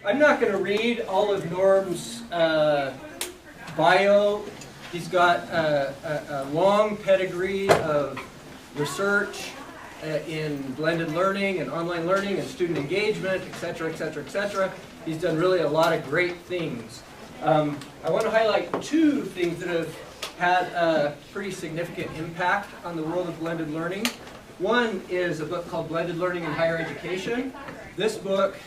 I'm not going to read all of Norm's bio. He's got a long pedigree of research in blended learning and online learning and student engagement, etc., etc., etc. He's done really a lot of great things. I want to highlight two things that have had a pretty significant impact on the world of blended learning. One is a book called Blended Learning in Higher Education. This book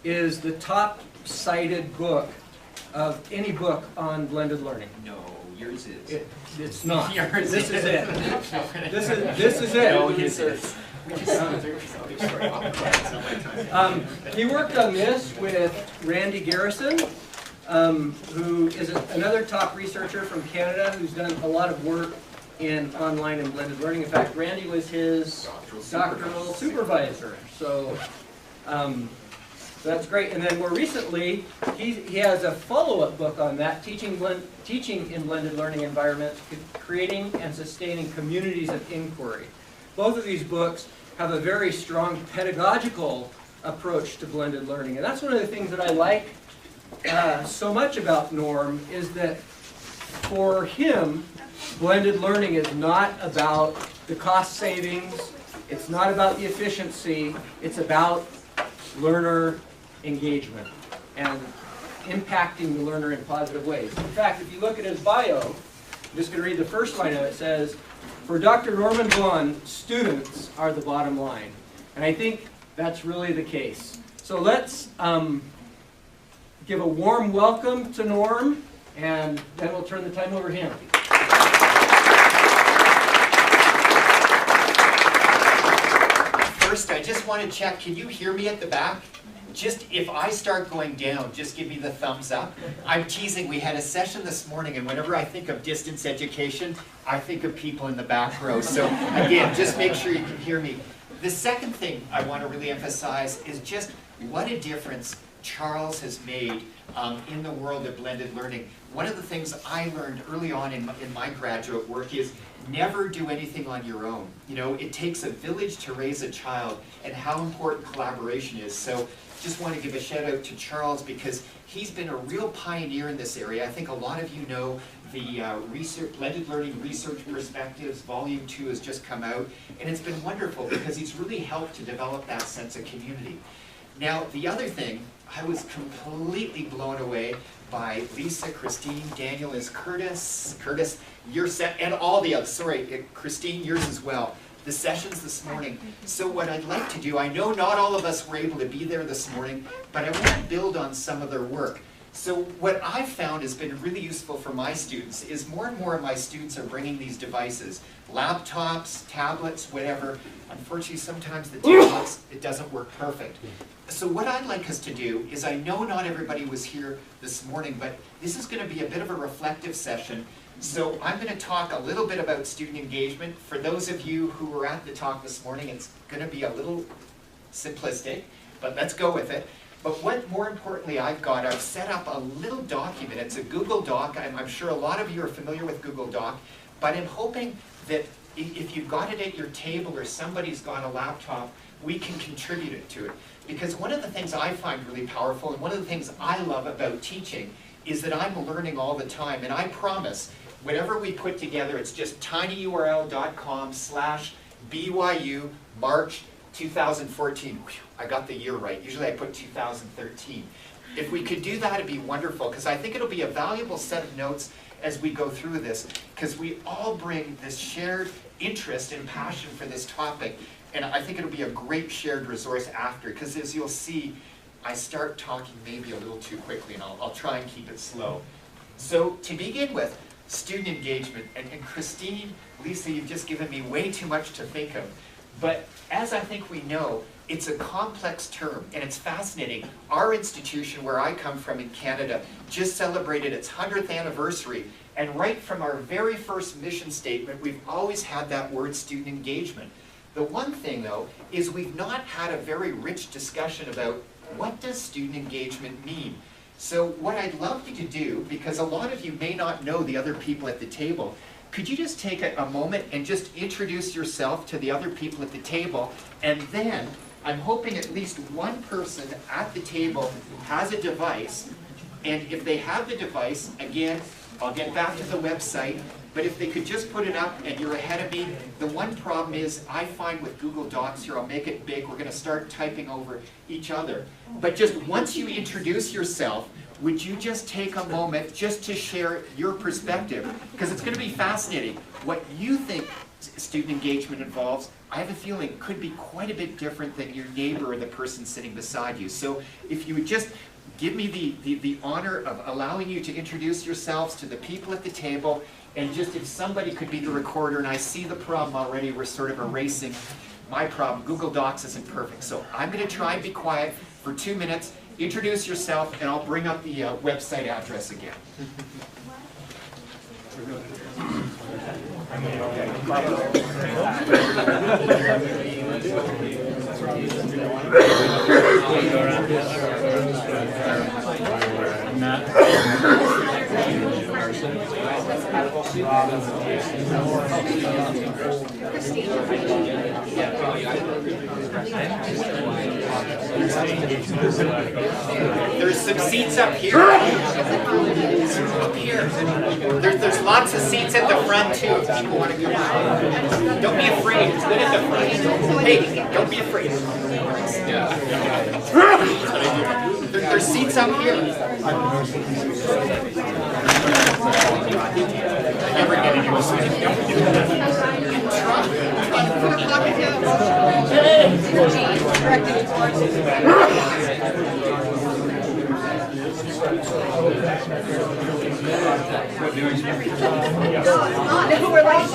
is the top cited book of any book on blended learning. No, yours is. It's not. Yours this is it. This is it. No, his is. He worked on this with Randy Garrison, who is another top researcher from Canada who's done a lot of work in online and blended learning. In fact, Randy was his doctoral supervisor. So that's great. And then more recently, he has a follow-up book on that, Teaching in Blended Learning Environments, Creating and Sustaining Communities of Inquiry. Both of these books have a very strong pedagogical approach to blended learning. And that's one of the things that I like so much about Norm, is that for him, blended learning is not about the cost savings, it's not about the efficiency, it's about learner engagement and impacting the learner in positive ways. In fact, if you look at his bio, I'm just going to read the first line of it. It says, for Dr. Norman Vaughan, students are the bottom line. And I think that's really the case. So let's give a warm welcome to Norm, and then we'll turn the time over to him. First, I just want to check, can you hear me at the back? Just, if I start going down, just give me the thumbs up. I'm teasing, we had a session this morning, and whenever I think of distance education, I think of people in the back row. So again, just make sure you can hear me. The second thing I want to really emphasize is just what a difference Charles has made in the world of blended learning. One of the things I learned early on in my graduate work is never do anything on your own. You know, it takes a village to raise a child, and how important collaboration is. So just want to give a shout out to Charles, because he's been a real pioneer in this area. I think a lot of you know the Blended Learning Research Perspectives, Volume 2 has just come out, and it's been wonderful because he's really helped to develop that sense of community. Now, the other thing, I was completely blown away by Lisa, Christine, Daniel, is Curtis, your set, and all the others. Sorry, Christine, yours as well. The sessions this morning. So what I'd like to do, I know not all of us were able to be there this morning, but I want to build on some of their work. So what I've found has been really useful for my students is more and more of my students are bringing these devices, laptops, tablets, whatever. Unfortunately, sometimes the tablets, it doesn't work perfect. So what I'd like us to do is, I know not everybody was here this morning, but this is going to be a bit of a reflective session. So I'm going to talk a little bit about student engagement. For those of you who were at the talk this morning, it's going to be a little simplistic, but let's go with it. But what more importantly I've set up a little document. It's a Google Doc. I'm sure a lot of you are familiar with Google Doc, but I'm hoping that if you've got it at your table or somebody's got a laptop, we can contribute it to it. Because one of the things I find really powerful, and one of the things I love about teaching, is that I'm learning all the time. And I promise, whatever we put together, it's just tinyurl.com/BYU March 2014. Whew, I got the year right. Usually I put 2013. If we could do that, it'd be wonderful, because I think it'll be a valuable set of notes as we go through this, because we all bring this shared interest and passion for this topic. And I think it'll be a great shared resource after, because as you'll see, I start talking maybe a little too quickly, and I'll try and keep it slow. So to begin with, student engagement. And Christine, Lisa, you've just given me way too much to think of. But as I think we know, it's a complex term, and it's fascinating. Our institution, where I come from in Canada, just celebrated its 100th anniversary. And right from our very first mission statement, we've always had that word student engagement. The one thing, though, is we've not had a very rich discussion about what does student engagement mean. So what I'd love you to do, because a lot of you may not know the other people at the table, could you just take a moment and just introduce yourself to the other people at the table, and then I'm hoping at least one person at the table has a device, and if they have the device, again, I'll get back to the website, but if they could just put it up and you're ahead of me, the one problem is I find with Google Docs here, I'll make it big, we're going to start typing over each other. But just once you introduce yourself, would you just take a moment just to share your perspective? Because it's going to be fascinating. What you think student engagement involves, I have a feeling could be quite a bit different than your neighbor or the person sitting beside you. So if you would just give me the honor of allowing you to introduce yourselves to the people at the table, and just if somebody could be the recorder, and I see the problem already, we're sort of erasing my problem. Google Docs isn't perfect. So I'm going to try and be quiet for 2 minutes. Introduce yourself, and I'll bring up the website address again. There's some seats up here. Up here. There's lots of seats at the front too if people want to come out. Don't be afraid. It's good at the front. Hey, don't be afraid. There's seats up here. Never get into a seat. Don't do that. We're like,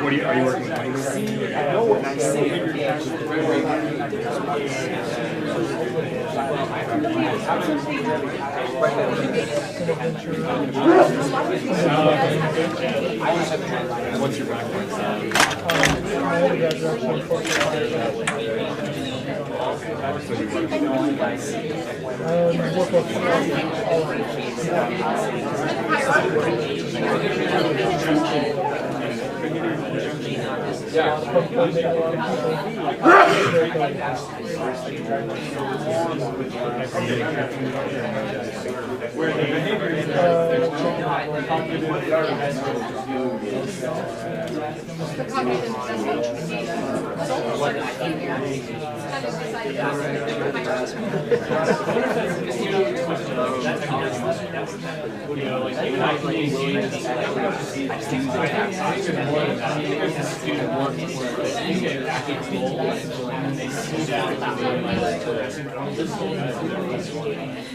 What are you working with? What's your background?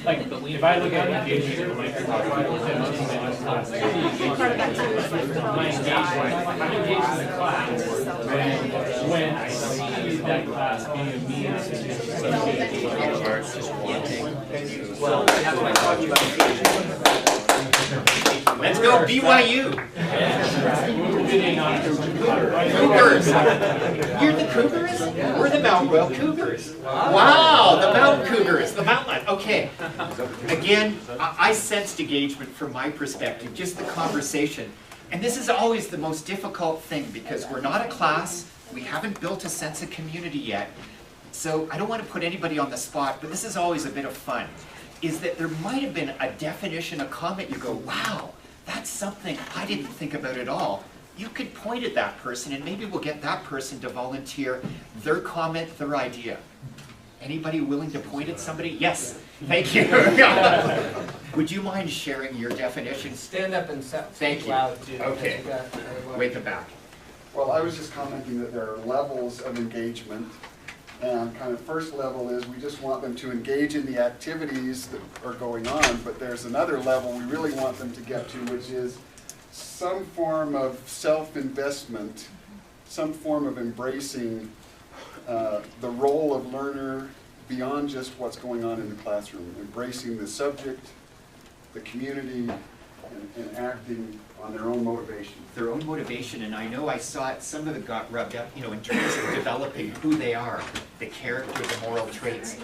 Like, if I look at engagement, I'm engaged in the class, when I see that class being a means to Let's go BYU. Cougars. You're the Cougars? We're the Mount Royal Cougars. Wow, the Mount Cougars, the Mountain. Okay. Again, I sensed engagement from my perspective, just the conversation. And this is always the most difficult thing because we're not a class, we haven't built a sense of community yet. So I don't want to put anybody on the spot, but this is always a bit of fun. Is that there might have been a definition, a comment, you go, wow, that's something I didn't think about at all. You could point at that person and maybe we'll get that person to volunteer their comment, their idea. Anybody willing to point at somebody? Yes, thank you. Would you mind sharing your definition? Stand up and Thank you. loud too. Okay, way at the back. Well, I was just commenting that there are levels of engagement. And kind of first level is we just want them to engage in the activities that are going on, but there's another level we really want them to get to, which is some form of self-investment, some form of embracing the role of learner beyond just what's going on in the classroom, embracing the subject, the community, and acting on their own motivation. Their own motivation, and I know I saw it, some of it got rubbed up, you know, in terms of developing who they are, the character, the moral traits.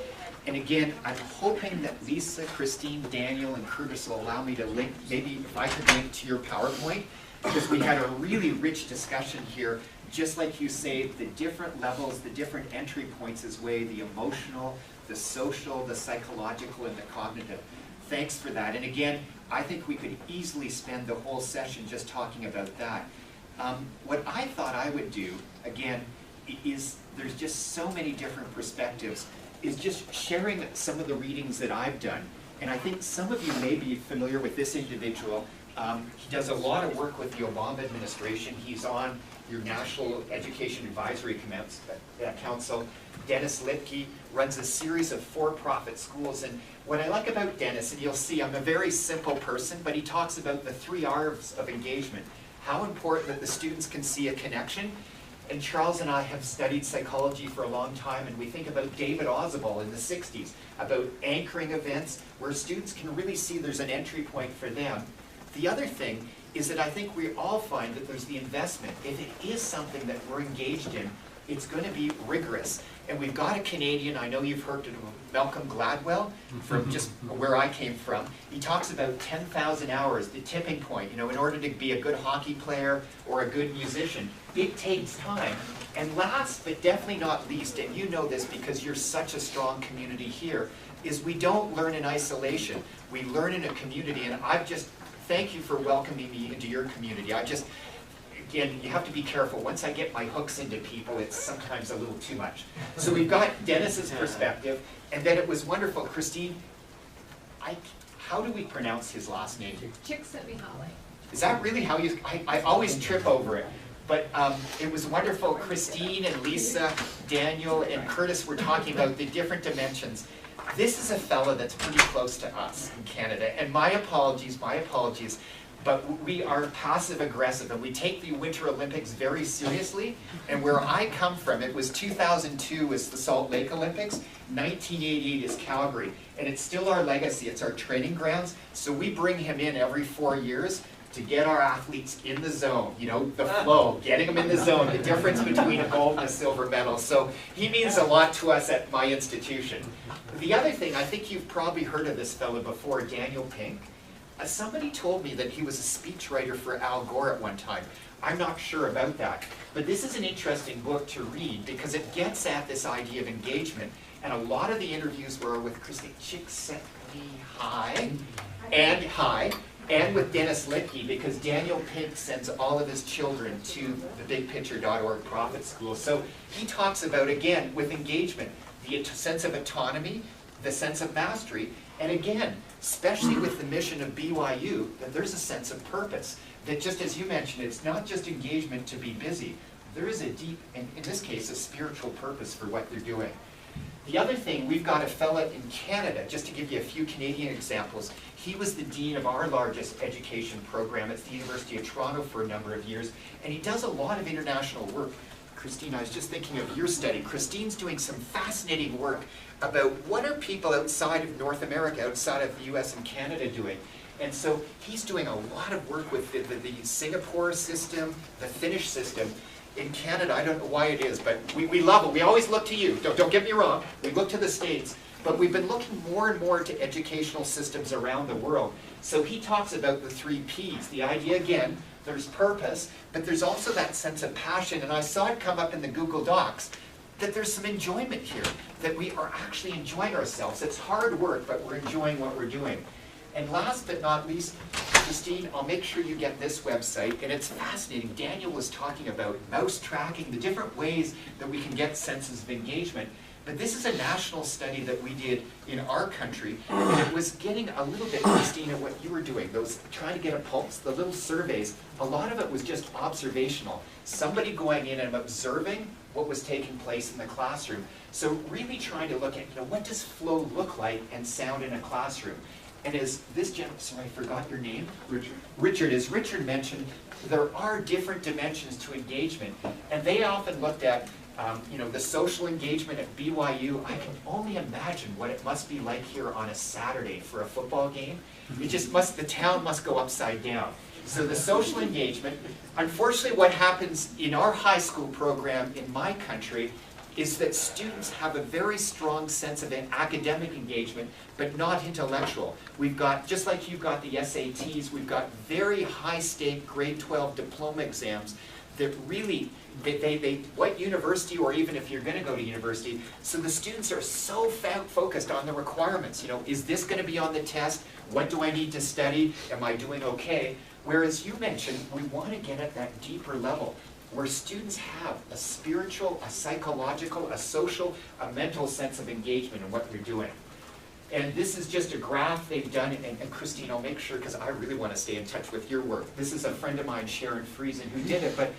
And again, I'm hoping that Lisa, Christine, Daniel, and Curtis will allow me to link, maybe if I could link to your PowerPoint, because we had a really rich discussion here. Just like you say, the different levels, the different entry points as way, the emotional, the social, the psychological, and the cognitive. Thanks for that. And again, I think we could easily spend the whole session just talking about that. What I thought I would do, again, is there's just so many different perspectives, is just sharing some of the readings that I've done. And I think some of you may be familiar with this individual. He does a lot of work with the Obama administration. He's on your National Education Advisory Council. Dennis Lipke runs a series of for-profit schools. And what I like about Dennis, and you'll see I'm a very simple person, but he talks about the 3 R's of engagement. How important that the students can see a connection. And Charles and I have studied psychology for a long time, and we think about David Ausubel in the 60s, about anchoring events where students can really see there's an entry point for them. The other thing is that I think we all find that there's the investment. If it is something that we're engaged in, it's going to be rigorous. And we've got a Canadian, I know you've heard of Malcolm Gladwell, from just where I came from. He talks about 10,000 hours, the tipping point. You know, in order to be a good hockey player or a good musician, it takes time. And last, but definitely not least, and you know this because you're such a strong community here, is we don't learn in isolation. We learn in a community, and I've just, thank you for welcoming me into your community. Again, you have to be careful. Once I get my hooks into people, it's sometimes a little too much. So we've got Dennis's perspective, and then it was wonderful. Christine, how do we pronounce his last name? Csikszentmihalyi. Is that really how you, I always trip over it. But it was wonderful. Christine and Lisa, Daniel, and Curtis were talking about the different dimensions. This is a fella that's pretty close to us in Canada, and my apologies, but we are passive aggressive, and we take the Winter Olympics very seriously. And where I come from, it was 2002 was the Salt Lake Olympics, 1988 is Calgary, and it's still our legacy, it's our training grounds. So we bring him in every 4 years to get our athletes in the zone, you know, the flow, getting them in the zone, the difference between a gold and a silver medal. So he means a lot to us at my institution. The other thing, I think you've probably heard of this fellow before, Daniel Pink. Somebody told me that he was a speechwriter for Al Gore at one time. I'm not sure about that. But this is an interesting book to read because it gets at this idea of engagement. And a lot of the interviews were with Christine Csikszentmihalyi and with Dennis Lipke, because Daniel Pink sends all of his children to the BigPicture.org Profit School. So he talks about, again, with engagement, the sense of autonomy, the sense of mastery, and again, especially with the mission of BYU, that there's a sense of purpose. That just as you mentioned, it's not just engagement to be busy. There is a deep, and in this case, a spiritual purpose for what they're doing. The other thing, we've got a fella in Canada, just to give you a few Canadian examples. He was the dean of our largest education program at the University of Toronto for a number of years, and he does a lot of international work. Christine, I was just thinking of your study. Christine's doing some fascinating work about what are people outside of North America, outside of the US and Canada doing. And so he's doing a lot of work with the Singapore system, the Finnish system. In Canada, I don't know why it is, but we love it. We always look to you. Don't get me wrong. We look to the States. But we've been looking more and more to educational systems around the world. So he talks about the 3 Ps. The idea, again, there's purpose, but there's also that sense of passion. And I saw it come up in the Google Docs, that there's some enjoyment here, that we are actually enjoying ourselves. It's hard work, but we're enjoying what we're doing. And last but not least, Christine, I'll make sure you get this website, and it's fascinating. Daniel was talking about mouse tracking, the different ways that we can get senses of engagement. But this is a national study that we did in our country, and it was getting a little bit, Christine, at what you were doing, those trying to get a pulse, the little surveys. A lot of it was just observational. Somebody going in and observing what was taking place in the classroom. So really trying to look at, what does flow look like and sound in a classroom? And as this gentleman, sorry, I forgot your name? Richard, as Richard mentioned, there are different dimensions to engagement. And they often looked at, the social engagement at BYU. I can only imagine what it must be like here on a Saturday for a football game. It just must, the town must go upside down. So the social engagement, unfortunately what happens in our high school program in my country is that students have a very strong sense of academic engagement, but not intellectual. We've got, just like you've got the SATs, we've got very high-stake grade 12 diploma exams that really, what university, or even if you're going to go to university, so the students are so focused on the requirements. You know, is this going to be on the test? What do I need to study? Am I doing okay? Whereas you mentioned, we want to get at that deeper level, where students have a spiritual, a psychological, a social, a mental sense of engagement in what they're doing. And this is just a graph they've done, and Christine, I'll make sure, because I really want to stay in touch with your work. This is a friend of mine, Sharon Friesen, who did it, but,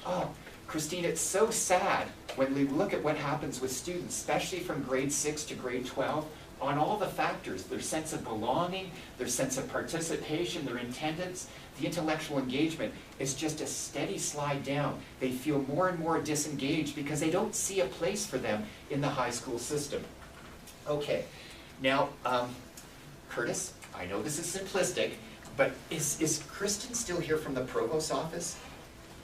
oh, Christine, it's so sad when we look at what happens with students, especially from grade 6 to grade 12, on all the factors, their sense of belonging, their sense of participation, their attendance, the intellectual engagement is just a steady slide down. They feel more and more disengaged because they don't see a place for them in the high school system. Okay, now, Curtis, I know this is simplistic, but is Kristen still here from the provost's office?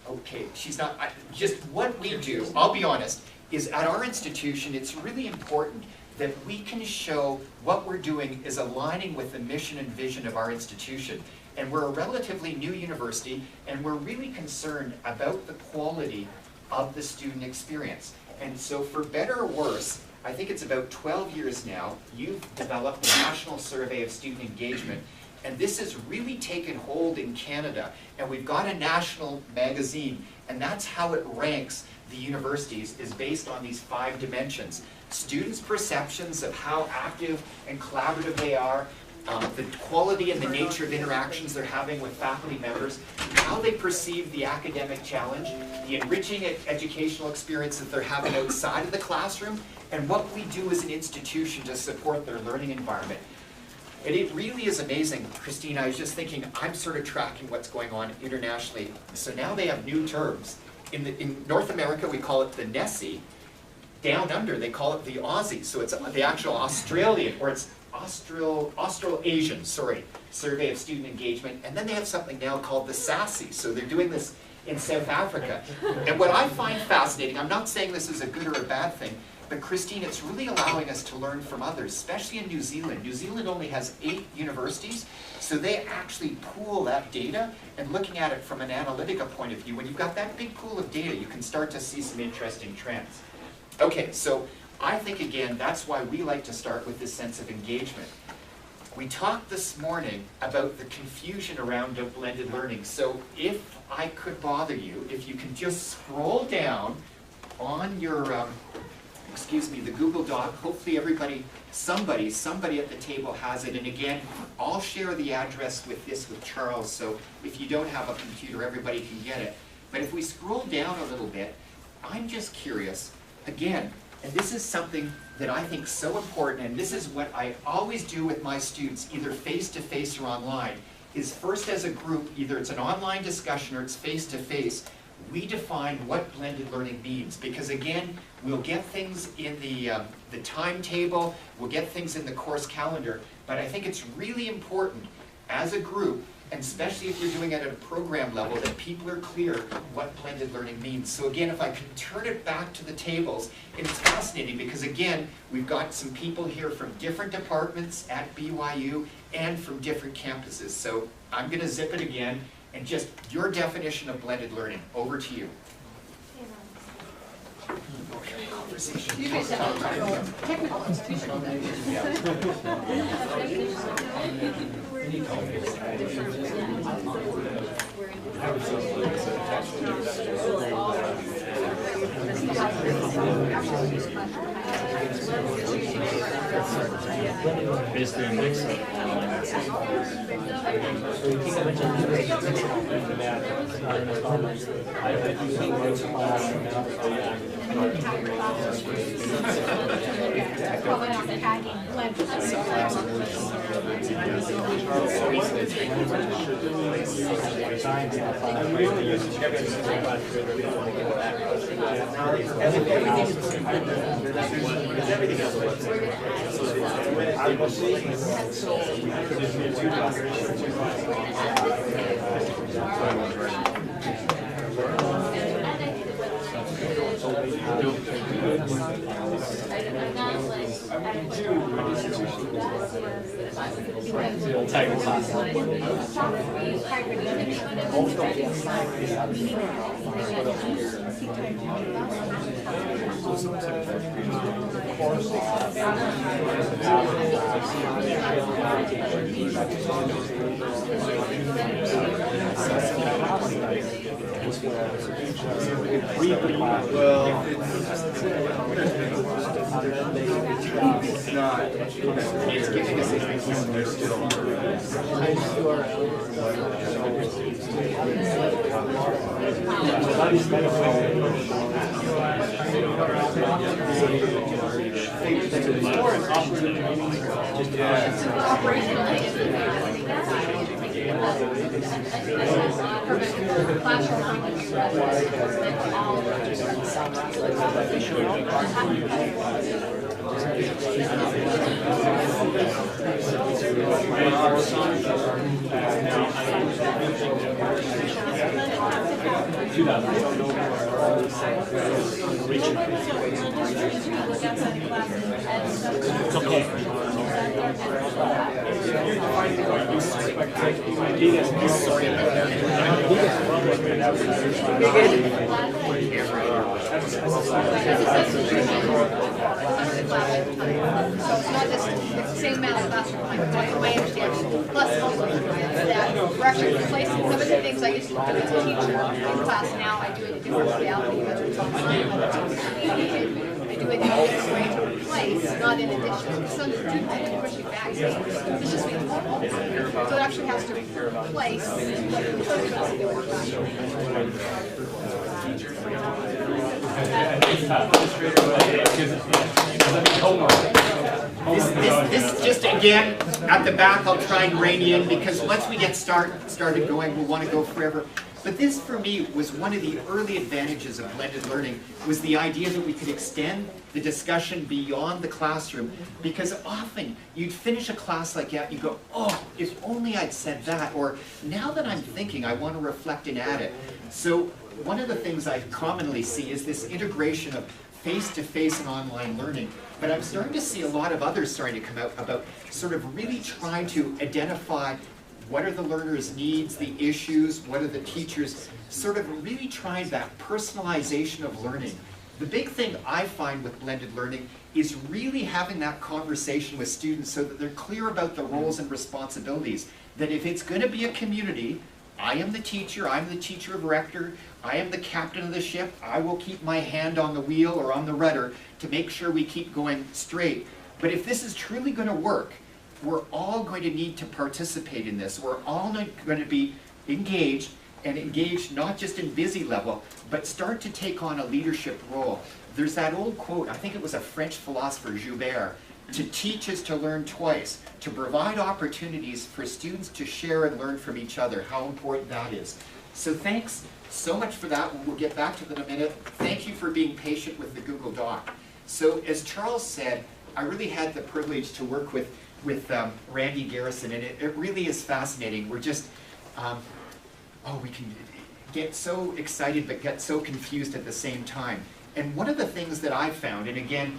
Okay, she's not. Just what we do, I'll be honest, is at our institution, it's really important that we can show what we're doing is aligning with the mission and vision of our institution. And we're a relatively new university, and we're really concerned about the quality of the student experience. And so for better or worse, I think it's about 12 years now, you've developed the National Survey of Student Engagement, and this has really taken hold in Canada. And we've got a national magazine, and that's how it ranks the universities, is based on these 5 dimensions. Students' perceptions of how active and collaborative they are, the quality and the nature of interactions they're having with faculty members, how they perceive the academic challenge, the enriching educational experience that they're having outside of the classroom, and what we do as an institution to support their learning environment. And it really is amazing, Christine, I was just thinking, I'm sort of tracking what's going on internationally. So now they have new terms. In North America, we call it the NESI. Down under, they call it the Aussie. So it's the actual Australian, or it's Australasian, Survey of Student Engagement. And then they have something now called the SASI. So they're doing this in South Africa. And what I find fascinating, I'm not saying this is a good or a bad thing, but Christine, it's really allowing us to learn from others, especially in New Zealand. New Zealand only has 8 universities, so they actually pool that data, and looking at it from an analytica point of view, when you've got that big pool of data, you can start to see some interesting trends. Okay, so I think, again, that's why we like to start with this sense of engagement. We talked this morning about the confusion around blended learning, so if I could bother you, if you can just scroll down on your the Google Doc. Hopefully everybody, somebody at the table has it. And again, I'll share the address with Charles, so if you don't have a computer, everybody can get it. But if we scroll down a little bit, I'm just curious, again, and this is something that I think is so important, and this is what I always do with my students, either face-to-face or online, is first as a group, either it's an online discussion or it's face-to-face, we define what blended learning means, because again, we'll get things in the timetable, we'll get things in the course calendar, but I think it's really important as a group, and especially if you're doing it at a program level, that people are clear what blended learning means. So again, if I can turn it back to the tables, and it's fascinating because again, we've got some people here from different departments at BYU and from different campuses. So I'm going to zip it again, and just your definition of blended learning. Over to you. Technical institutional Basically a mix of Tag class. Same amount of classroom, my understanding. Plus also that we're actually replacing some of the things I used to do as a teacher in class now. I do it in a different modality, whether it's online, whether it's I do it in a different way to replace, not in addition. Some students I didn't push it back. It's just being so it actually has to replace what the classes do in the classroom. This just again, at the back, I'll try and rein you in because once we get started going, we'll want to go forever. But this, for me, was one of the early advantages of blended learning, was the idea that we could extend the discussion beyond the classroom, because often you'd finish a class like that, you go, oh, if only I'd said that, or now that I'm thinking, I want to reflect and add it. So one of the things I commonly see is this integration of face-to-face and online learning. But I'm starting to see a lot of others starting to come out about sort of really trying to identify what are the learners' needs, the issues, what are the teachers, sort of really trying that personalization of learning. The big thing I find with blended learning is really having that conversation with students so that they're clear about the roles and responsibilities. That if it's going to be a community, I am the teacher, I'm the teacher of record, I am the captain of the ship, I will keep my hand on the wheel or on the rudder to make sure we keep going straight. But if this is truly going to work, we're all going to need to participate in this. We're all going to be engaged, and engaged not just in busy level, but start to take on a leadership role. There's that old quote, I think it was a French philosopher, Joubert, to teach is to learn twice, to provide opportunities for students to share and learn from each other, how important that is. So thanks so much for that. We'll get back to that in a minute. Thank you for being patient with the Google Doc. So as Charles said, I really had the privilege to work with Randy Garrison, and it really is fascinating. We're just, we can get so excited but get so confused at the same time. And one of the things that I found, and again,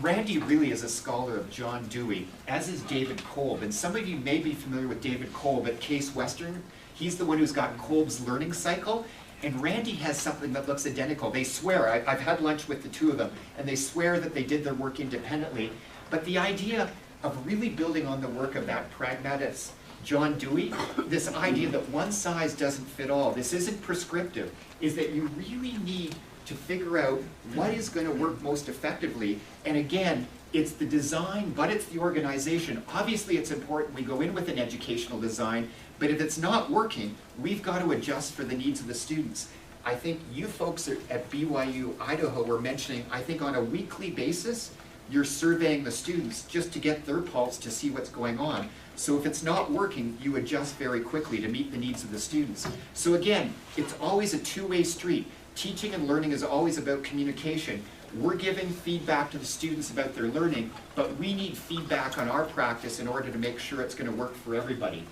Randy really is a scholar of John Dewey, as is David Kolb. And some of you may be familiar with David Kolb at Case Western. He's the one who's got Kolb's learning cycle. And Randy has something that looks identical. They swear, I've had lunch with the two of them, and they swear that they did their work independently. But the idea of really building on the work of that pragmatist John Dewey, this idea that one size doesn't fit all, this isn't prescriptive, is that you really need to figure out what is going to work most effectively. And again, it's the design, but it's the organization. Obviously, it's important we go in with an educational design, but if it's not working, we've got to adjust for the needs of the students. I think you folks at BYU, Idaho were mentioning, I think on a weekly basis, you're surveying the students just to get their pulse to see what's going on. So if it's not working, you adjust very quickly to meet the needs of the students. So again, it's always a two-way street. Teaching and learning is always about communication. We're giving feedback to the students about their learning, but we need feedback on our practice in order to make sure it's going to work for everybody.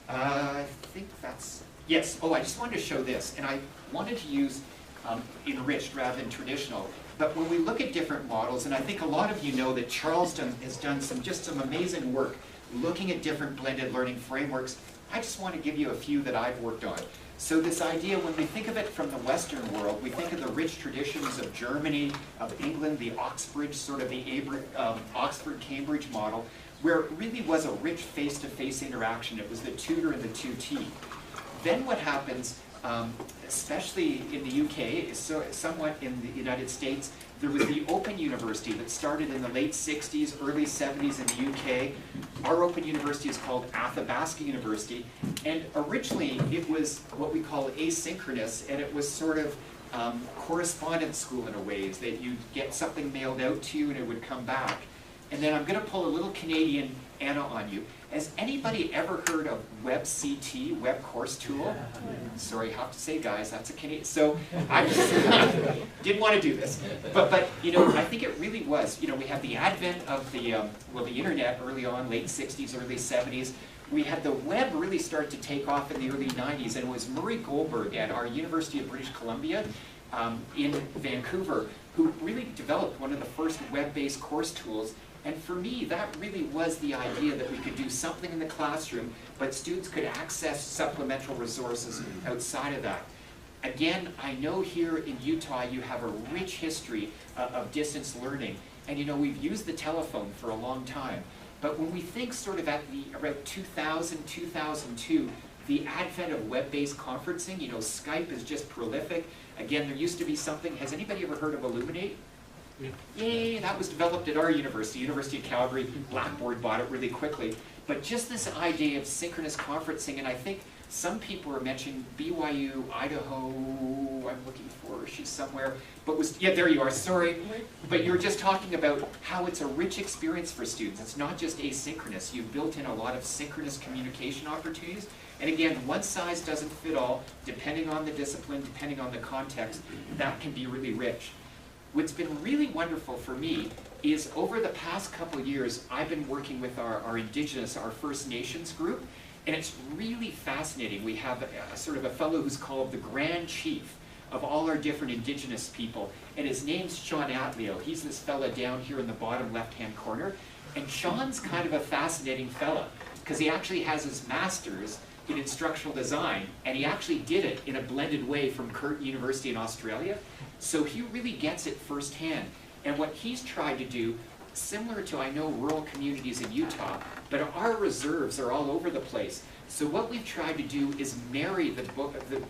I think that's, yes, I just wanted to show this, and I wanted to use enriched rather than traditional. But when we look at different models, and I think a lot of you know that Charles has done some amazing work looking at different blended learning frameworks, I just want to give you a few that I've worked on. So this idea, when we think of it from the Western world, we think of the rich traditions of Germany, of England, the Oxbridge, sort of the Oxford-Cambridge model, where it really was a rich face-to-face interaction. It was the tutor and the tutee. Then what happens, especially in the UK, somewhat in the United States, there was the Open University that started in the late 60s, early 70s in the UK. Our Open University is called Athabasca University, and originally it was what we call asynchronous, and it was sort of correspondence school in a way, is that you'd get something mailed out to you and it would come back. And then I'm going to pull a little Canadian Anna on you. Has anybody ever heard of WebCT, Web Course Tool? Sorry, I have to say, guys, that's a Canadian. So I just didn't want to do this. But you know, I think it really was. You know, we had the advent of the internet early on, late 60s, early 70s. We had the web really start to take off in the early 90s, and it was Murray Goldberg at our University of British Columbia in Vancouver who really developed one of the first web-based course tools. And for me, that really was the idea that we could do something in the classroom, but students could access supplemental resources outside of that. Again, I know here in Utah you have a rich history of distance learning, and you know, we've used the telephone for a long time. But when we think sort of at around 2000, 2002, the advent of web-based conferencing, you know, Skype is just prolific. Again, there used to be something, has anybody ever heard of Illuminate? Yay, that was developed at our university, University of Calgary. Blackboard bought it really quickly. But just this idea of synchronous conferencing, and I think some people were mentioning BYU, Idaho, I'm looking for her, she's somewhere, but yeah, there you are, sorry. But you were just talking about how it's a rich experience for students. It's not just asynchronous. You've built in a lot of synchronous communication opportunities. And again, one size doesn't fit all, depending on the discipline, depending on the context, that can be really rich. What's been really wonderful for me is over the past couple of years, I've been working with our Indigenous, our First Nations group, and it's really fascinating. We have a sort of a fellow who's called the Grand Chief of all our different Indigenous people, and his name's Sean Atleo. He's this fella down here in the bottom left-hand corner, and Sean's kind of a fascinating fella, because he actually has his master's in instructional design, and he actually did it in a blended way from Curtin University in Australia. So he really gets it firsthand. And what he's tried to do, similar to, I know, rural communities in Utah, but our reserves are all over the place. So what we've tried to do is marry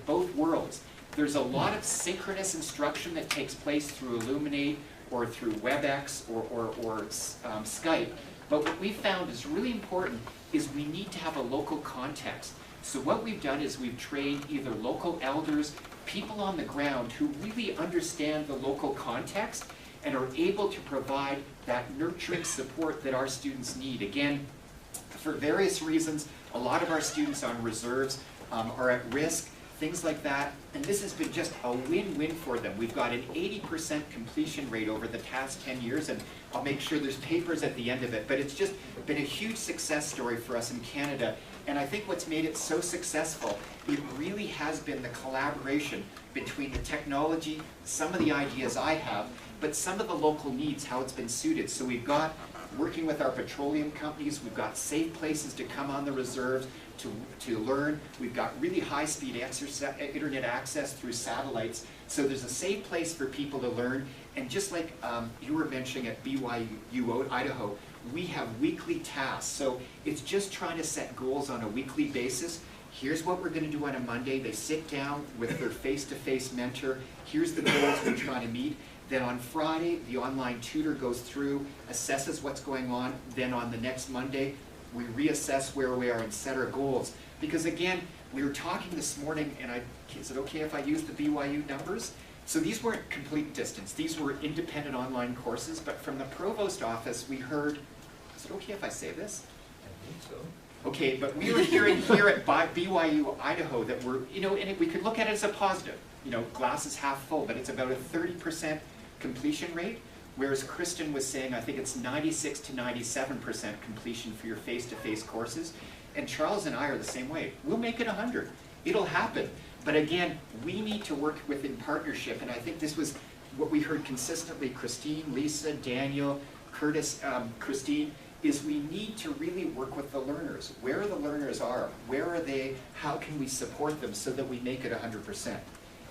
both worlds. There's a lot of synchronous instruction that takes place through Illuminate or through WebEx or Skype. But what we found is really important is we need to have a local context. So what we've done is we've trained either local elders, people on the ground who really understand the local context and are able to provide that nurturing support that our students need. Again, for various reasons, a lot of our students on reserves are at risk, things like that, and this has been just a win-win for them. We've got an 80% completion rate over the past 10 years, and I'll make sure there's papers at the end of it, but it's just been a huge success story for us in Canada. And I think what's made it so successful, it really has been the collaboration between the technology, some of the ideas I have, but some of the local needs, how it's been suited. So we've got, working with our petroleum companies, we've got safe places to come on the reserves to learn. We've got really high-speed internet access through satellites. So there's a safe place for people to learn. And just like you were mentioning at BYU, Idaho, we have weekly tasks. So it's just trying to set goals on a weekly basis. Here's what we're going to do on a Monday. They sit down with their face-to-face mentor. Here's the goals we're trying to meet. Then on Friday, the online tutor goes through, assesses what's going on. Then on the next Monday, we reassess where we are and set our goals. Because again, we were talking this morning, and is it okay if I use the BYU numbers? So these weren't complete distance. These were independent online courses, but from the provost office, we heard, is it okay if I say this? I think so. Okay, but we were hearing here at BYU, Idaho, that we're, you know, and we could look at it as a positive. You know, glass is half full, but it's about a 30% completion rate, whereas Kristen was saying, I think it's 96 to 97% completion for your face-to-face courses. And Charles and I are the same way. We'll make it 100. It'll happen. But again, we need to work within partnership, and I think this was what we heard consistently, Christine, Lisa, Daniel, Curtis, Christine, is we need to really work with the learners. Where the learners are, where are they, how can we support them so that we make it 100%?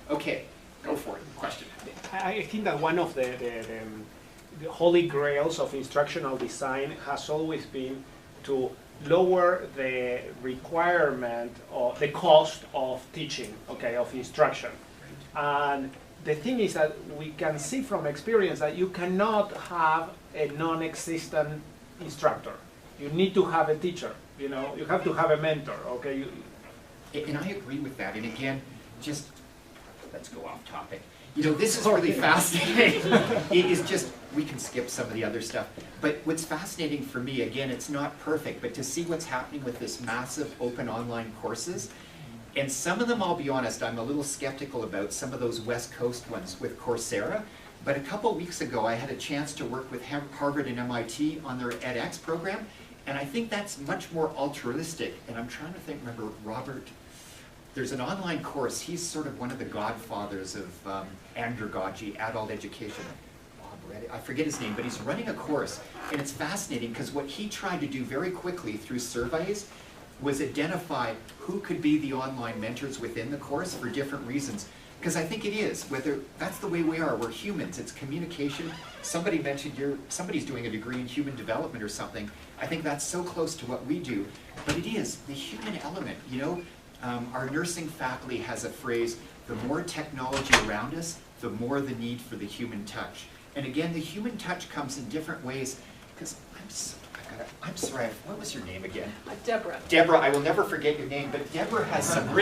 Okay, go for it, question. I think that one of the holy grails of instructional design has always been to lower the requirement or the cost of teaching, okay, of instruction. And the thing is that we can see from experience that you cannot have a non-existent instructor. You need to have a teacher, you know, you have to have a mentor, okay? And I agree with that, and again, just, let's go off topic. You know, this is really fascinating. It is just, we can skip some of the other stuff. But what's fascinating for me, again, it's not perfect, but to see what's happening with this massive open online courses, and some of them, I'll be honest, I'm a little skeptical about some of those West Coast ones with Coursera. But a couple weeks ago, I had a chance to work with Harvard and MIT on their edX program, and I think that's much more altruistic. And I'm trying to think, remember Robert, there's an online course, he's sort of one of the godfathers of andragogy, adult education. I forget his name, but he's running a course, and it's fascinating because what he tried to do very quickly through surveys was identify who could be the online mentors within the course for different reasons. Because I think it is, whether that's the way we are, we're humans, it's communication. Somebody mentioned somebody's doing a degree in human development or something. I think that's so close to what we do, but it is the human element, you know. Our nursing faculty has a phrase, the more technology around us, the more the need for the human touch. And again, the human touch comes in different ways, because I'm sorry, what was your name again? Deborah. Deborah, I will never forget your name, but Deborah has some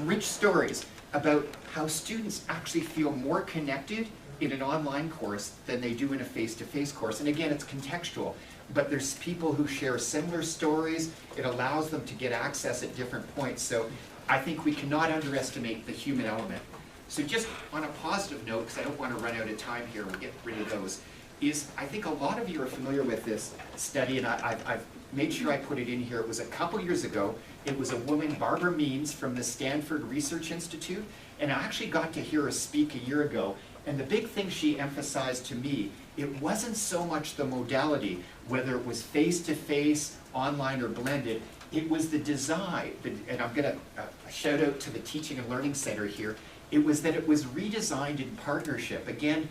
rich stories about how students actually feel more connected in an online course than they do in a face-to-face course. And again, it's contextual, but there's people who share similar stories. It allows them to get access at different points. So I think we cannot underestimate the human element. So just on a positive note, because I don't want to run out of time here, we'll get rid of those, is I think a lot of you are familiar with this study, and I've made sure I put it in here. It was a couple years ago. It was a woman, Barbara Means, from the Stanford Research Institute, and I actually got to hear her speak a year ago. And the big thing she emphasized to me, it wasn't so much the modality, whether it was face-to-face, online, or blended. It was the design, and I'm going to shout out to the Teaching and Learning Center here. It was that it was redesigned in partnership. Again,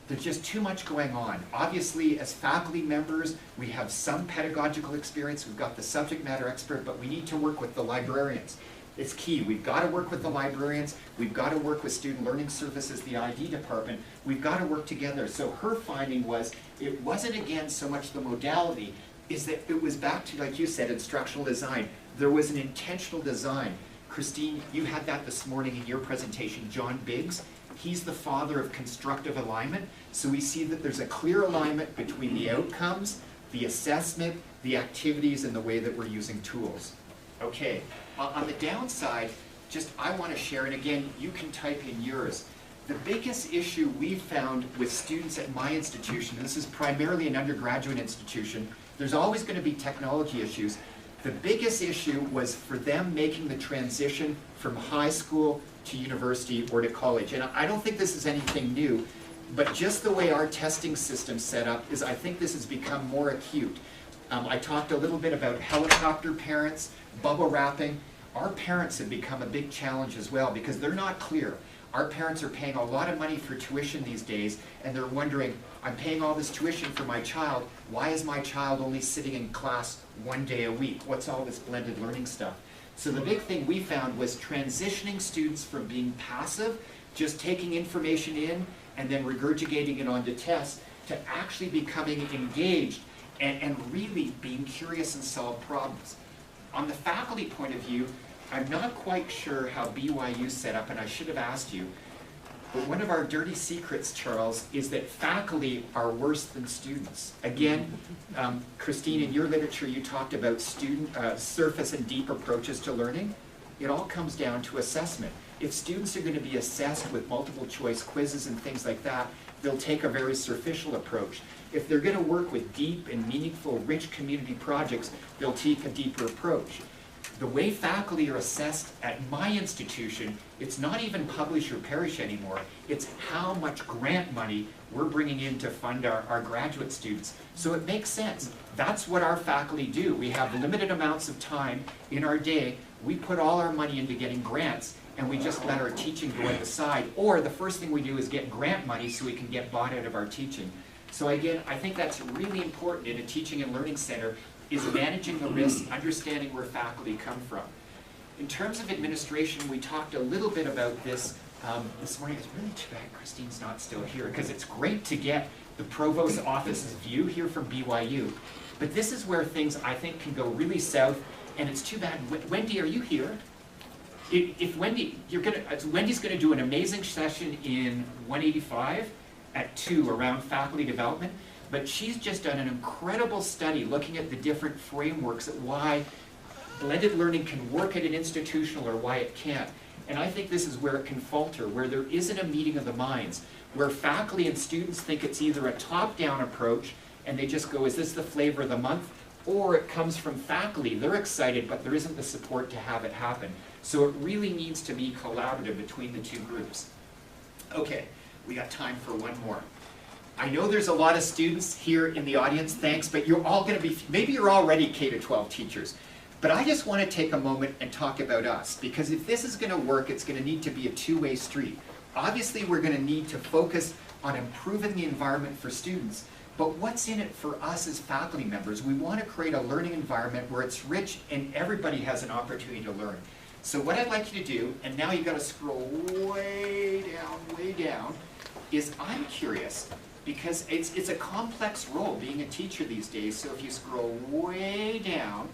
there's just too much going on. Obviously, as faculty members, we have some pedagogical experience. We've got the subject matter expert, but we need to work with the librarians. It's key. We've got to work with the librarians. We've got to work with Student Learning Services, the ID department. We've got to work together. So her finding was, it wasn't, again, so much the modality, is that it was back to, like you said, instructional design. There was an intentional design. Christine, you had that this morning in your presentation. John Biggs, he's the father of constructive alignment. So we see that there's a clear alignment between the outcomes, the assessment, the activities, and the way that we're using tools. Okay, on the downside, just I want to share, and again, you can type in yours. The biggest issue we found with students at my institution, and this is primarily an undergraduate institution, there's always going to be technology issues. The biggest issue was for them making the transition from high school to university or to college. And I don't think this is anything new, but just the way our testing system's set up is, I think this has become more acute. I talked a little bit about helicopter parents, bubble wrapping. Our parents have become a big challenge as well because they're not clear. Our parents are paying a lot of money for tuition these days, and they're wondering, I'm paying all this tuition for my child, why is my child only sitting in class 1 day a week? What's all this blended learning stuff? So the big thing we found was transitioning students from being passive, just taking information in and then regurgitating it onto tests, to actually becoming engaged and really being curious and solve problems. On the faculty point of view, I'm not quite sure how BYU's set up, and I should have asked you, but one of our dirty secrets, Charles, is that faculty are worse than students. Again, Christine, in your literature you talked about student surface and deep approaches to learning. It all comes down to assessment. If students are going to be assessed with multiple choice quizzes and things like that, they'll take a very superficial approach. If they're going to work with deep and meaningful, rich community projects, they'll take a deeper approach. The way faculty are assessed at my institution, it's not even publish or perish anymore. It's how much grant money we're bringing in to fund our graduate students. So it makes sense. That's what our faculty do. We have limited amounts of time in our day. We put all our money into getting grants, and we just let our teaching go at the side. Or the first thing we do is get grant money so we can get bought out of our teaching. So again, I think that's really important in a teaching and learning center, is managing the risk, understanding where faculty come from. In terms of administration, we talked a little bit about this this morning. It's really too bad Christine's not still here, because it's great to get the provost's office's view here from BYU. But this is where things, I think, can go really south, and it's too bad. Wendy, are you here? If Wendy, Wendy's gonna do an amazing session in 185 at 2 around faculty development. But she's just done an incredible study looking at the different frameworks at why blended learning can work at an institutional or why it can't. And I think this is where it can falter, where there isn't a meeting of the minds, where faculty and students think it's either a top-down approach and they just go, is this the flavor of the month? Or it comes from faculty, they're excited, but there isn't the support to have it happen. So it really needs to be collaborative between the two groups. Okay, we got time for one more. I know there's a lot of students here in the audience, thanks, but you're all going to be, maybe you're already K-12 teachers. But I just want to take a moment and talk about us, because if this is going to work, it's going to need to be a two-way street. Obviously, we're going to need to focus on improving the environment for students, but what's in it for us as faculty members? We want to create a learning environment where it's rich and everybody has an opportunity to learn. So what I'd like you to do, and now you've got to scroll way down, is I'm curious, because it's a complex role being a teacher these days. So if you scroll way down,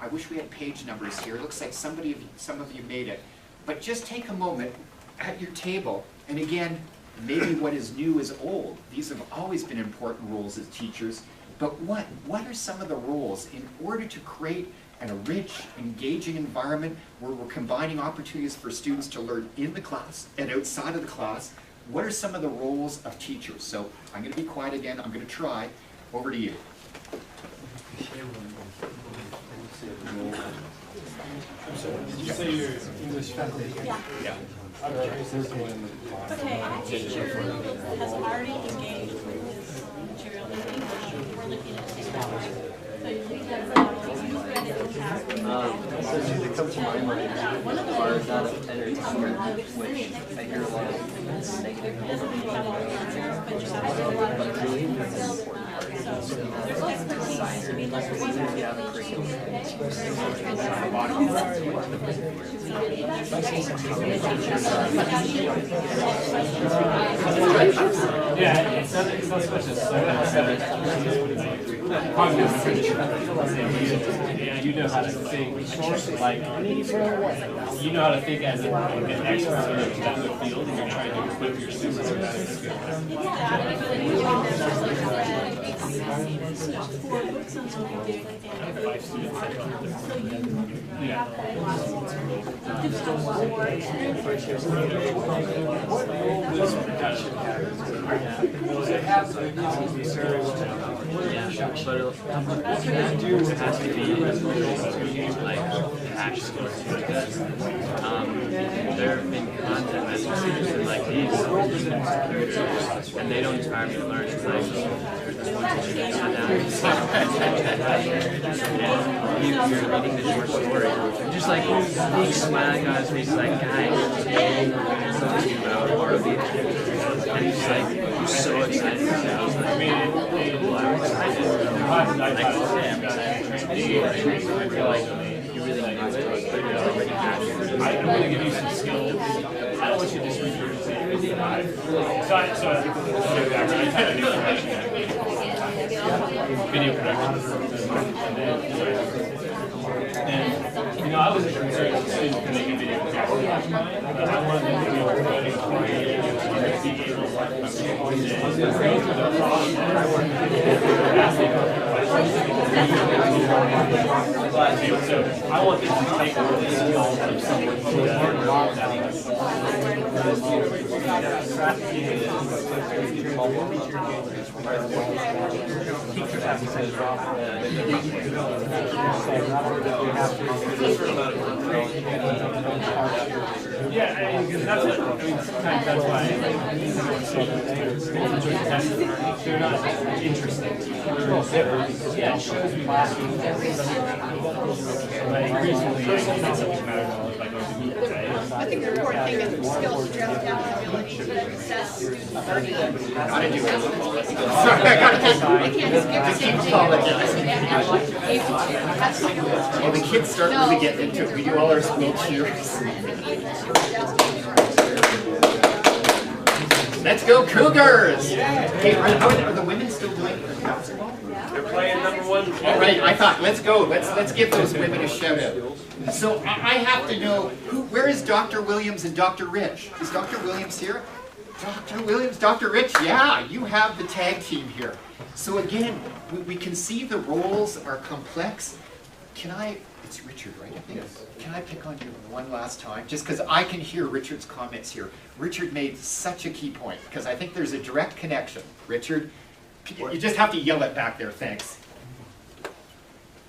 I wish we had page numbers here. It looks like some of you made it. But just take a moment at your table, and again, maybe what is new is old. These have always been important roles as teachers. But what are some of the roles in order to create a rich, engaging environment where we're combining opportunities for students to learn in the class and outside of the class? What are some of the roles of teachers? So I'm going to be quiet again. I'm going to try. Over to you. Did you say you're English faculty? Yeah. Yeah. Okay, our teacher has already engaged with this material in English. We're looking at taking that right. So you have you've read it in class. So two that come to my mind are that of energy, which I hear a lot of negative but I believe that's an important part. There's expertise. I mean, like If you have a curriculum, Yeah, it's not so much yeah, you know how to think, like, you know how to think as an expert in that field, and you're trying to equip your students with that skill. I have 5 students that don't yeah, but it has to be like passion. There have been content messages and like these and they don't inspire me to learn. It's like this one teacher that sat down and you're reading the short story. Just like big smile on his face, like guys, something about ROV. And he's just like, he's so excited. I was like, I'm excited. Like, I'm excited. I feel like you really need it, but you're already passionate. I'm going to give you some skills. I don't want you to just read through and say everything I've. So I had a new profession. Video production. And you know, I was a concerned student for making video production. But I wanted them to be able to go and create and be able to go through the process. So I want them to take all these skills from someone who teachers have Yeah, I mean, that's what, I mean, sometimes that's why, they're not interesting. Yeah, it shows me that. But increasingly, I think subject matter knowledge by going to meetings, right? I think the important thing is skills, strengths, talent, ability to assess student learning. Gotta do it. I can't skip Well, the kids start really getting into it. We do all our school cheers. Let's go Cougars! Hey, are the women still doing basketball? They're playing #1. All right, I thought, let's go. Let's give those women a shout out. So I have to know, where is Dr. Williams and Dr. Rich? Is Dr. Williams here? Dr. Williams, Dr. Rich, yeah, you have the tag team here. So again, we can see the roles are complex. It's Richard, right? I think. Yes. Can I pick on you one last time? Just because I can hear Richard's comments here. Richard made such a key point, because I think there's a direct connection. Richard, you just have to yell it back there, thanks.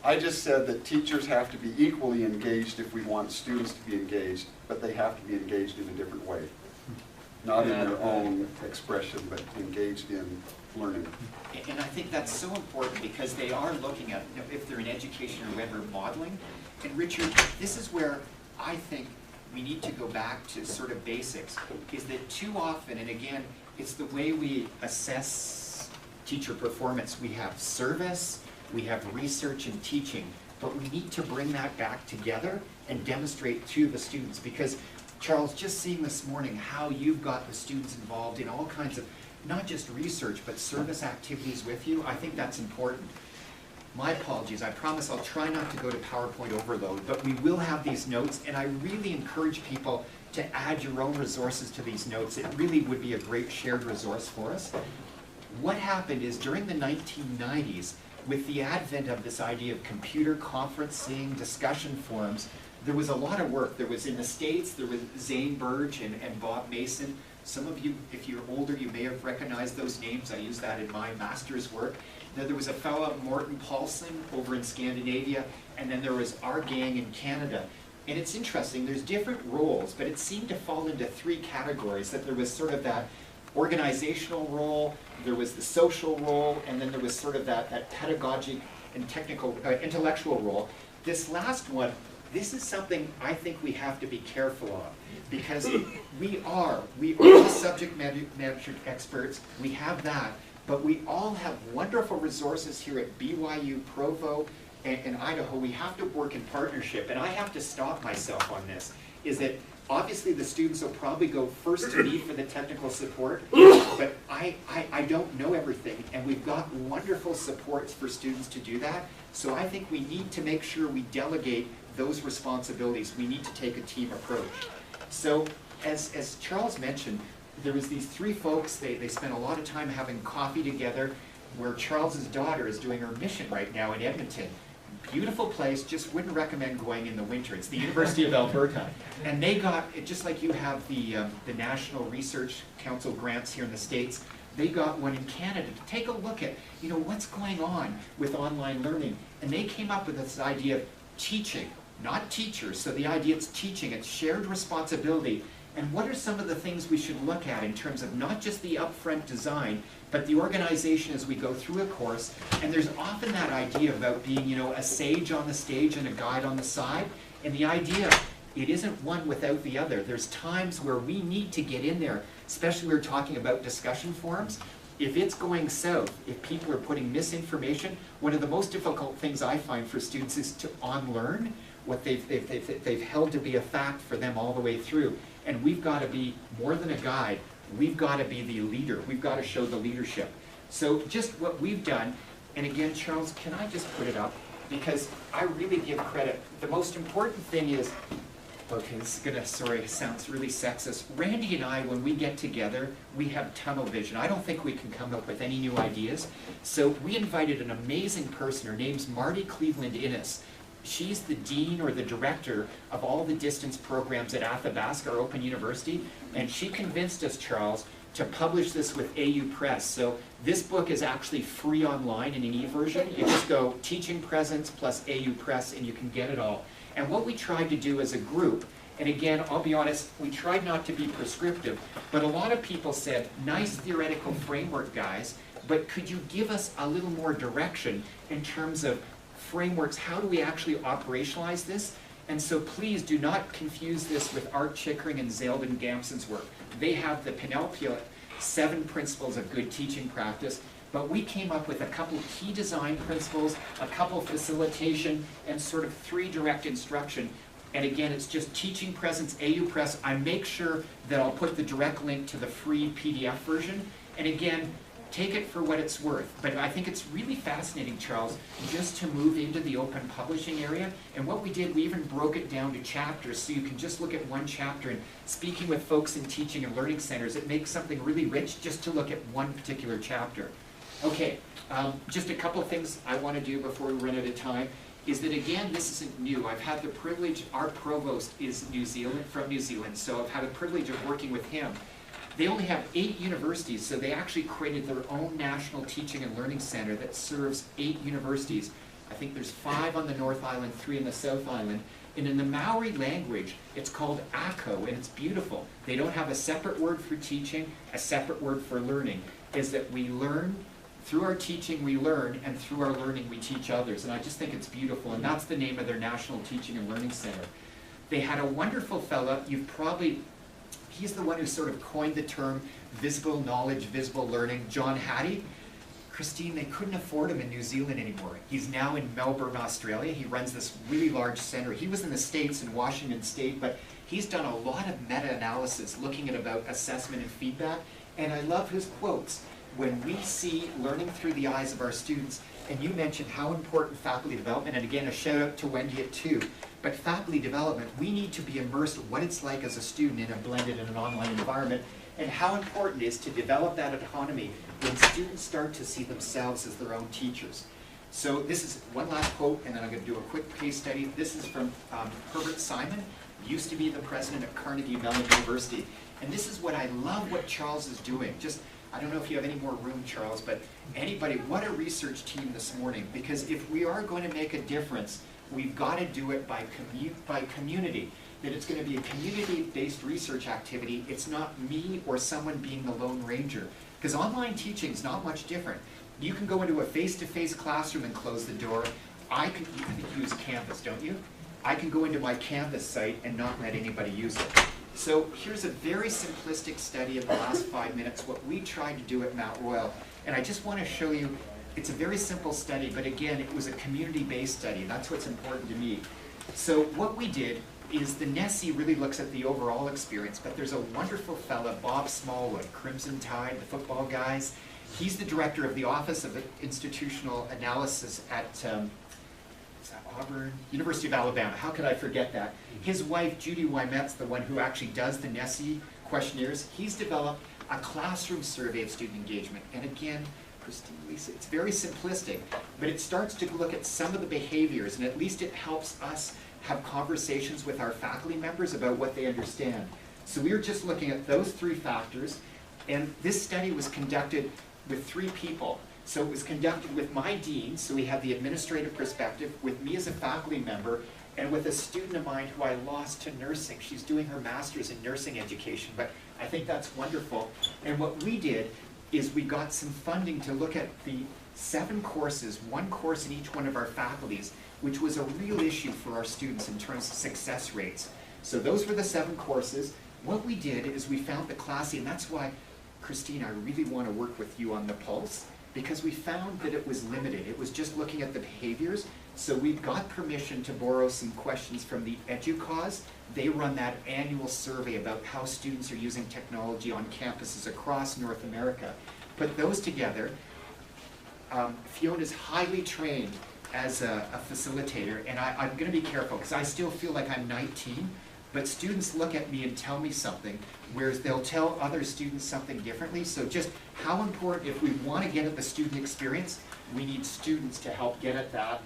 I just said that teachers have to be equally engaged if we want students to be engaged, but they have to be engaged in a different way. Not in their own expression, but engaged in learning. And I think that's so important because they are looking at, if they're in education or whether modeling. And Richard, this is where I think we need to go back to sort of basics, is that too often, and again, it's the way we assess teacher performance. We have service, we have research and teaching, but we need to bring that back together and demonstrate to the students. Because Charles, just seeing this morning how you've got the students involved in all kinds of, not just research, but service activities with you, I think that's important. My apologies, I promise I'll try not to go to PowerPoint overload, but we will have these notes, and I really encourage people to add your own resources to these notes. It really would be a great shared resource for us. What happened is during the 1990s, with the advent of this idea of computer conferencing, discussion forums, there was a lot of work. There was in the States, there was Zane Burge and Bob Mason. Some of you, if you're older, you may have recognized those names. I use that in my master's work. Then there was a fellow, Morten Paulsen, over in Scandinavia, and then there was our gang in Canada. And it's interesting, there's different roles, but it seemed to fall into three categories, that there was sort of that organizational role, there was the social role, and then there was sort of that pedagogic and technical, intellectual role. This last one, this is something I think we have to be careful of, because we are the subject matter experts, we have that, but we all have wonderful resources here at BYU, Provo, and Idaho. We have to work in partnership, and I have to stop myself on this, is that obviously the students will probably go first to me for the technical support, but I don't know everything, and we've got wonderful supports for students to do that, so I think we need to make sure we delegate those responsibilities. We need to take a team approach. So as Charles mentioned, there was these three folks, they spent a lot of time having coffee together, where Charles's daughter is doing her mission right now in Edmonton. Beautiful place, just wouldn't recommend going in the winter. It's the University of Alberta. And they got, just like you have the National Research Council grants here in the States, they got one in Canada to take a look at, what's going on with online learning. And they came up with this idea of teaching, not teachers. So the idea it's teaching, it's shared responsibility. And what are some of the things we should look at in terms of not just the upfront design, but the organization as we go through a course? And there's often that idea about being, a sage on the stage and a guide on the side. And the idea, it isn't one without the other. There's times where we need to get in there, especially we're talking about discussion forums. If it's going south, if people are putting misinformation, one of the most difficult things I find for students is to unlearn what they've held to be a fact for them all the way through. And we've got to be more than a guide. We've got to be the leader. We've got to show the leadership. So just what we've done, and again, Charles, can I just put it up? Because I really give credit. The most important thing is, okay, this is gonna, sorry, sounds really sexist. Randy and I, when we get together, we have tunnel vision. I don't think we can come up with any new ideas. So we invited an amazing person. Her name's Marty Cleveland Innes. She's the dean or the director of all the distance programs at Athabasca Open University, and she convinced us, Charles, to publish this with AU Press. So this book is actually free online in an e-version. You just go Teaching Presence plus AU Press and you can get it all. And what we tried to do as a group, and again, I'll be honest, we tried not to be prescriptive, but a lot of people said, nice theoretical framework, guys, but could you give us a little more direction in terms of frameworks? How do we actually operationalize this? And so please do not confuse this with Art Chickering and Zeldin Gamson's work. They have the Penelpia 7 principles of good teaching practice, but we came up with a couple key design principles, a couple facilitation, and sort of 3 direct instruction. And again, it's just Teaching Presence, AU Press. I make sure that I'll put the direct link to the free PDF version. And again, take it for what it's worth. But I think it's really fascinating, Charles, just to move into the open publishing area. And what we did, we even broke it down to chapters, so you can just look at one chapter. And speaking with folks in teaching and learning centers, it makes something really rich just to look at one particular chapter. Okay, just a couple of things I want to do before we run out of time is that, again, this isn't new. I've had the privilege, our provost is from New Zealand, so I've had the privilege of working with him. They only have 8 universities, so they actually created their own national teaching and learning center that serves 8 universities. I think there's 5 on the North Island, 3 in the South Island. And in the Maori language, it's called ako, and it's beautiful. They don't have a separate word for teaching, a separate word for learning. Is that we learn, through our teaching we learn, and through our learning we teach others. And I just think it's beautiful, and that's the name of their National Teaching and Learning Center. They had a wonderful fella, he's the one who sort of coined the term visible knowledge, visible learning, John Hattie. Christine, they couldn't afford him in New Zealand anymore. He's now in Melbourne, Australia. He runs this really large center. He was in the States, in Washington State, but he's done a lot of meta-analysis looking at about assessment and feedback. And I love his quotes. When we see learning through the eyes of our students, and you mentioned how important faculty development, and again, a shout out to Wendy at 2, but faculty development, we need to be immersed in what it's like as a student in a blended and an online environment, and how important it is to develop that autonomy when students start to see themselves as their own teachers. So this is one last quote, and then I'm going to do a quick case study. This is from Herbert Simon, used to be the president of Carnegie Mellon University. And this is what I love what Charles is doing. Just, I don't know if you have any more room, Charles, but anybody, what a research team this morning. Because if we are going to make a difference, we've got to do it by community. That it's going to be a community-based research activity. It's not me or someone being the Lone Ranger. Because online teaching is not much different. You can go into a face-to-face classroom and close the door. I think you use Canvas, don't you? I can go into my Canvas site and not let anybody use it. So here's a very simplistic study of the last 5 minutes, what we tried to do at Mount Royal. And I just want to show you, it's a very simple study, but again, it was a community-based study. That's what's important to me. So what we did is the NESI really looks at the overall experience, but there's a wonderful fella, Bob Smallwood, Crimson Tide, the football guys. He's the director of the Office of Institutional Analysis at Auburn, University of Alabama. How could I forget that? His wife, Judy Wymet's the one who actually does the NESI questionnaires. He's developed a classroom survey of student engagement. And again, Christine, Lisa, it's very simplistic, but it starts to look at some of the behaviors, and at least it helps us have conversations with our faculty members about what they understand. So we were just looking at those 3 factors, and this study was conducted with 3 people. So it was conducted with my dean, so we had the administrative perspective, with me as a faculty member, and with a student of mine who I lost to nursing. She's doing her master's in nursing education, but I think that's wonderful. And what we did is we got some funding to look at the 7 courses, 1 course in each one of our faculties, which was a real issue for our students in terms of success rates. So those were the 7 courses. What we did is we found the classy, and that's why, Christine, I really want to work with you on the pulse, because we found that it was limited. It was just looking at the behaviors. So we got permission to borrow some questions from the EduCause. They run that annual survey about how students are using technology on campuses across North America. Put those together. Fiona's highly trained as a facilitator, and I'm going to be careful because I still feel like I'm 19, but students look at me and tell me something, whereas they'll tell other students something differently. So just how important, if we want to get at the student experience, we need students to help get at that.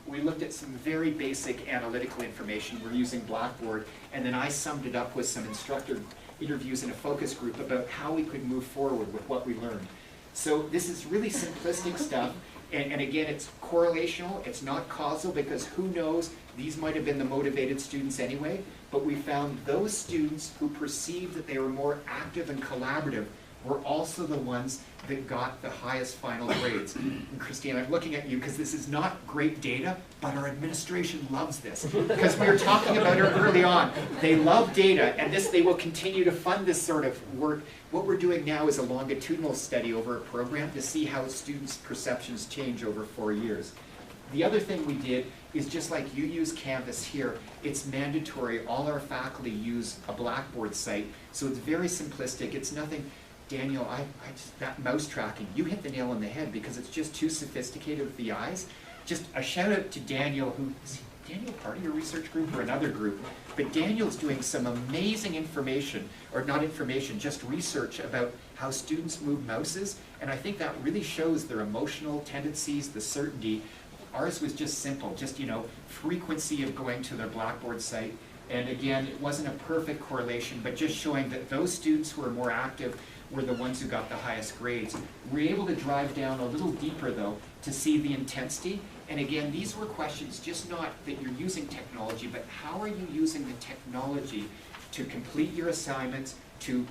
We looked at some very basic analytical information. We're using Blackboard, and then I summed it up with some instructor interviews in a focus group about how we could move forward with what we learned. So this is really simplistic stuff, and again, it's correlational, it's not causal, because who knows, these might have been the motivated students anyway, but we found those students who perceived that they were more active and collaborative were also the ones that got the highest final grades. And Christine, I'm looking at you because this is not great data, but our administration loves this. Because we were talking about it early on. They love data, and they will continue to fund this sort of work. What we're doing now is a longitudinal study over a program to see how students' perceptions change over 4 years. The other thing we did is, just like you use Canvas here, it's mandatory. All our faculty use a Blackboard site, so it's very simplistic. It's nothing. Daniel, that mouse tracking, you hit the nail on the head because it's just too sophisticated with the eyes. Just a shout out to Daniel, Daniel part of your research group or another group? But Daniel's doing some amazing information, or not information, just research about how students move mouses, and I think that really shows their emotional tendencies, the certainty. Ours was just simple, just, frequency of going to their Blackboard site. And again, it wasn't a perfect correlation, but just showing that those students who were more active were the ones who got the highest grades. We were able to drive down a little deeper, though, to see the intensity. And again, these were questions just not that you're using technology, but how are you using the technology to complete your assignments, to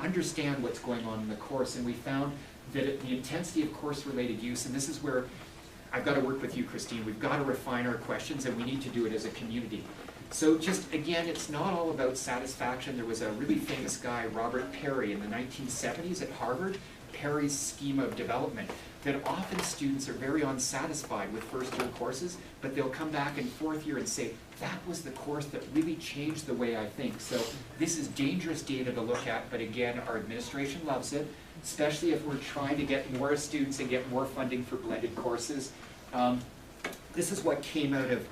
understand what's going on in the course. And we found that the intensity of course-related use, and this is where I've got to work with you, Christine, we've got to refine our questions, and we need to do it as a community. So just, again, it's not all about satisfaction. There was a really famous guy, Robert Perry, in the 1970s at Harvard, Perry's scheme of development, that often students are very unsatisfied with first-year courses, but they'll come back in fourth year and say, that was the course that really changed the way I think. So this is dangerous data to look at, but again, our administration loves it, especially if we're trying to get more students and get more funding for blended courses. This is what came out of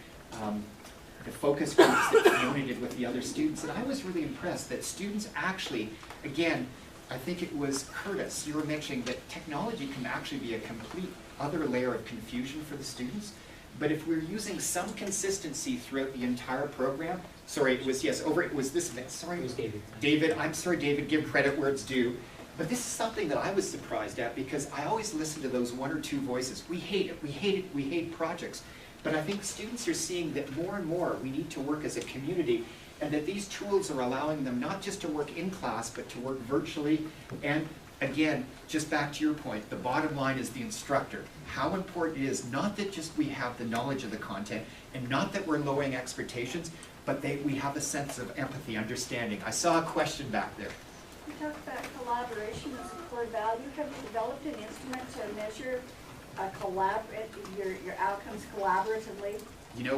the focus groups that Fiona did with the other students, and I was really impressed that students actually, again, I think it was Curtis, you were mentioning that technology can actually be a complete other layer of confusion for the students, but if we're using some consistency throughout the entire program, sorry, it was, yes, it was this, sorry, it was David. David, I'm sorry, David, give credit where it's due. But this is something that I was surprised at, because I always listen to those one or two voices. We hate it, we hate it, we hate projects. But I think students are seeing that more and more we need to work as a community, and that these tools are allowing them not just to work in class, but to work virtually. And again, just back to your point, the bottom line is the instructor. How important it is, not that just we have the knowledge of the content, and not that we're lowering expectations, but we have a sense of empathy, understanding. I saw a question back there. You talked about collaboration as a core value. Have you developed an instrument to measure your outcomes collaboratively?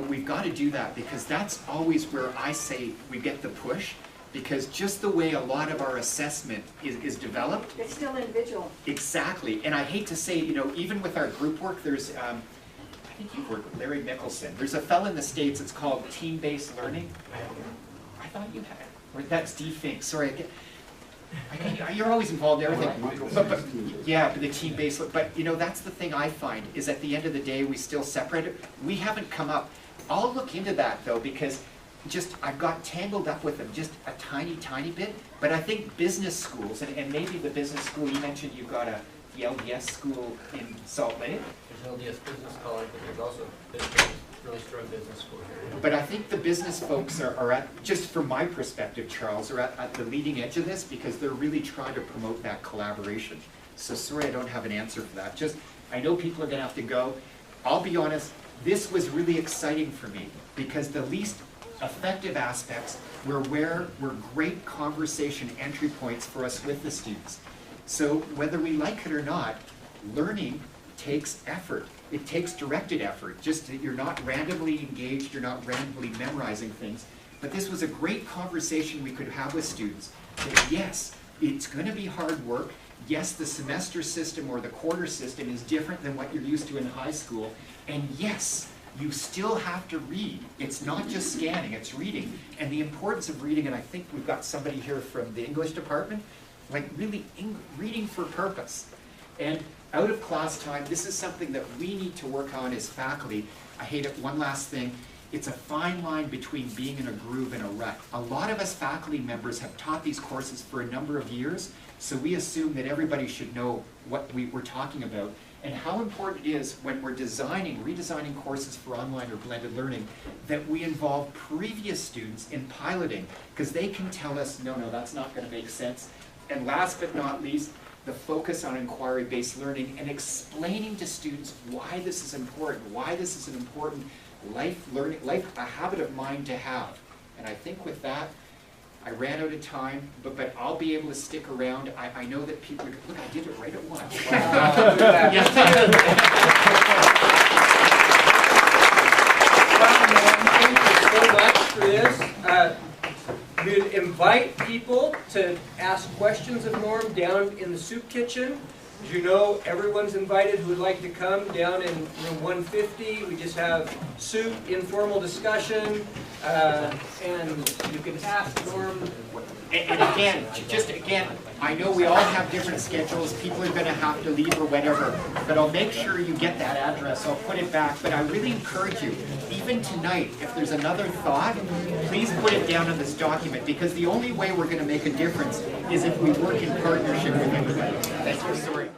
We've got to do that, because that's always where I say we get the push, because just the way a lot of our assessment is developed. It's still individual. Exactly, and I hate to say, even with our group work, there's, I think you've worked with Larry Mickelson. There's a fellow in the States, it's called team-based learning. I thought you had, or that's Steve Fink, sorry. You're always involved in everything, but the team-based, but that's the thing I find, is at the end of the day, we still separate it. We haven't come up. I'll look into that, though, because I've got tangled up with them just a tiny, tiny bit, but I think business schools, and maybe the business school, you mentioned you've got the LDS school in Salt Lake. There's LDS Business College, but there's also really strong business school here. But I think the business folks are at, just from my perspective, Charles, are at the leading edge of this, because they're really trying to promote that collaboration. So sorry I don't have an answer for that. I know people are going to have to go. I'll be honest, this was really exciting for me, because the least effective aspects were great conversation entry points for us with the students. So whether we like it or not, learning takes effort. It takes directed effort, just that you're not randomly engaged, you're not randomly memorizing things. But this was a great conversation we could have with students, that yes, it's going to be hard work. Yes, the semester system or the quarter system is different than what you're used to in high school. And yes, you still have to read. It's not just scanning, it's reading. And the importance of reading, and I think we've got somebody here from the English department, like really reading for purpose. And out of class time, this is something that we need to work on as faculty. I hate it, one last thing. it's a fine line between being in a groove and a rut. A lot of us faculty members have taught these courses for a number of years, so we assume that everybody should know what we're talking about and how important it is when we're redesigning courses for online or blended learning, that we involve previous students in piloting, because they can tell us, no, that's not going to make sense. And last but not least, the focus on inquiry-based learning and explaining to students why this is important, why this is an important a habit of mind to have. And I think with that, I ran out of time, but I'll be able to stick around. I know that people, look, I did it right at once. Thank you so much for this. We'd invite people to ask questions of Norm down in the soup kitchen. As you know, everyone's invited who would like to come down in room 150. We just have soup, informal discussion, and you can ask Norm. And again, I know we all have different schedules. People are going to have to leave or whatever, but I'll make sure you get that address. I'll put it back. But I really encourage you, even tonight, if there's another thought, please put it down in this document, because the only way we're going to make a difference is if we work in partnership with everybody. Thank you. Sorry.